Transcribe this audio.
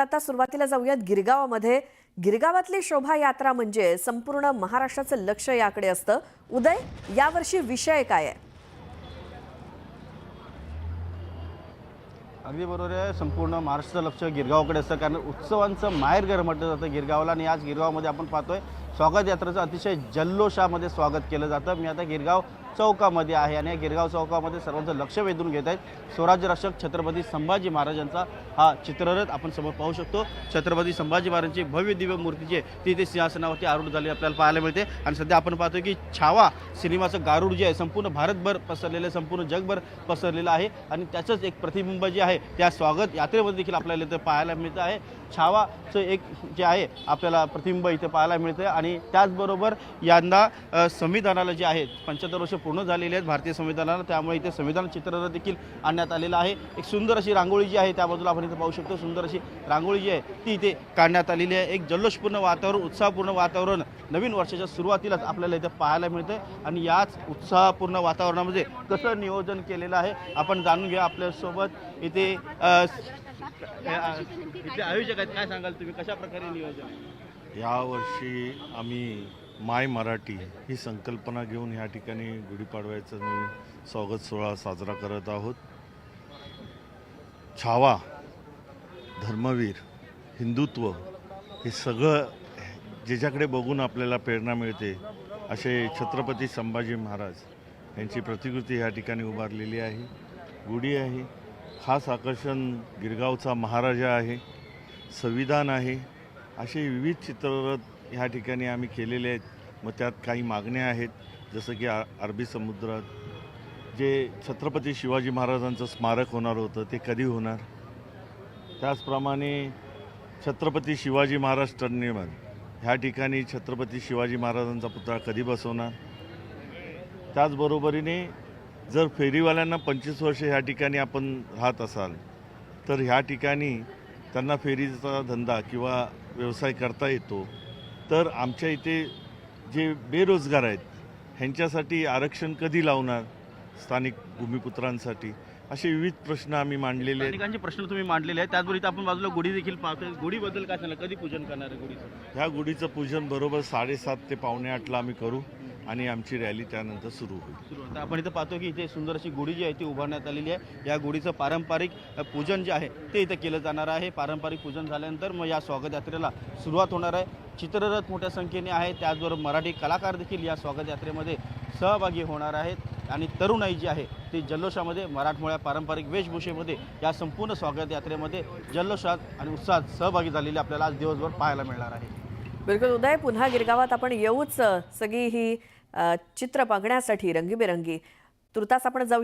आता सुरुवातीला जाऊयात गिरगावामध्ये। गिरगावातली शोभायात्रा म्हणजे संपूर्ण महाराष्ट्राचं लक्ष याकडे असतं। उदय, यावर्षी विषय काय आहे? अगदी बरोबर आहे। संपूर्ण महाराष्ट्राचं लक्ष गिरगावकडे असतं, कारण उत्सवांचं माहेरघर म्हटलं जातं गिरगावला। आणि आज गिरगावमध्ये आपण पाहतोय स्वागत यात्रेचं अतिशय जल्लोषामध्ये स्वागत केलं जातं। मी आता गिरगाव चौकामध्ये आहे आणि या गिरगाव चौकामध्ये सर्वांचं लक्ष वेधून घेत आहेत स्वराज्य रक्षक छत्रपती संभाजी महाराजांचा हा चित्ररथ आपण समोर पाहू शकतो। छत्रपती संभाजी महाराजांची भव्य दिव्य मूर्ती जी आहे ती सिंहासनावरती आरूढ झाली आपल्याला पाहायला मिळते। आणि सध्या आपण पाहतोय की छावा सिनेमाचं गारुड जे आहे संपूर्ण भारतभर पसरलेलं, संपूर्ण जगभर पसरलेलं आहे आणि त्याचंच एक प्रतिबिंब जे आहे त्या स्वागत यात्रेमध्ये देखील आपल्याला इथे पाहायला मिळतं आहे। छावाचं एक जे आहे आपल्याला प्रतिबिंब इथे पाहायला मिळतं आणि त्याचबरोबर यंदा संविधानाला जे आहे 75 वर्ष पूर्ण झालेली आहेत भारतीय संविधानाला, त्यामुळे इथे संविधान चित्ररथ देखील आणण्यात आलेलं आहे। एक सुंदर अशी रांगोळी जी आहे त्या बाजूला आपण इथे पाहू शकतो। सुंदर अशी रांगोळी जी आहे ती इथे काढण्यात आलेली आहे। एक जल्लोषपूर्ण वातावरण, उत्साहपूर्ण वातावरण नवीन वर्षाच्या सुरुवातीलाच आपल्याला इथे पाहायला मिळतं आणि याच उत्साहपूर्ण वातावरणामध्ये कसं नियोजन केलेलं आहे आपण जाणून घ्या आपल्यासोबत। इथे आयोजक आहेत, काय सांगाल तुम्ही, कशा प्रकारे नियोजन? यावर्षी आम्ही माय मराठी ही संकल्पना घेऊन या ठिकाणी गुढीपाडव्याचा नवीन स्वागत सोहळा साजरा करत आहोत। छावा, धर्मवीर, हिंदुत्व हे सगळं ज्याच्याकडे बघून आपल्याला प्रेरणा मिळते असे छत्रपती संभाजी महाराज यांची प्रतिकृती या ठिकाणी उभारलेली आहे। गुढी आहे, खास आकर्षण गिरगावचा महाराजा आहे, संविधान आहे, असे विविध चित्ररथ ह्या ठिकाणी आम्ही केलेले आहेत। मग त्यात काही मागण्या आहेत, जसं की अरबी समुद्रात जे छत्रपती शिवाजी महाराजांचं स्मारक होणार होतं ते कधी होणार, त्याचप्रमाणे छत्रपती शिवाजी महाराज टर्मिनल ह्या ठिकाणी छत्रपती शिवाजी महाराजांचा पुतळा कधी बसवणार, त्याचबरोबरीने जर फेरीवाल्यांना 25 वर्ष ह्या ठिकाणी आपण राहत असाल तर ह्या ठिकाणी त्यांना फेरीचा धंदा किंवा व्यवसाय करता येतो, तर आमच्या इथे जे बेरोजगार आहेत ह्यांच्यासाठी आरक्षण कधी लावणार स्थानिक भूमिपुत्रांसाठी, असे विविध प्रश्न आम्ही मांडलेले आहेत। अनेकांचे प्रश्न तुम्ही मांडलेले आहेत, त्याचबरोबर इथं आपण बाजूला गुढी देखील पाहतोय। गुढीबद्दल काय सांगा, कधी पूजन करणार आहे गुढीचं? ह्या गुढीचं पूजन बरोबर 7:30 ते 7:45 आम्ही करू आणि आमची रॅली त्यानंतर सुरू होईल। तर आपण इथं पाहतो की इथे सुंदर अशी गुढी जी आहे ती उभारण्यात आलेली आहे। या गुढीचं पारंपरिक पूजन जे आहे ते इथं केलं जाणार आहे। पारंपरिक पूजन झाल्यानंतर मग या स्वागत यात्रेला सुरुवात होणार आहे। चित्ररथ मोठ्या संख्येने आहे, त्याचबरोबर मराठी कलाकार देखील या स्वागत यात्रेमध्ये सहभागी होणार आहेत आणि तरुणाई जी आहे ती जल्लोषामध्ये मराठमोळ्या पारंपरिक वेशभूषेमध्ये या संपूर्ण स्वागत यात्रेमध्ये जल्लोषात आणि उत्साहात सहभागी झालेली आपल्याला आज दिवसभर पाहायला मिळणार आहे। बिलकुल उदय, पुन्हा गिरगावात आपण येऊच सगळी ही चित्र बघण्यासाठी रंगीबेरंगी। तुर्तास आपण जाऊ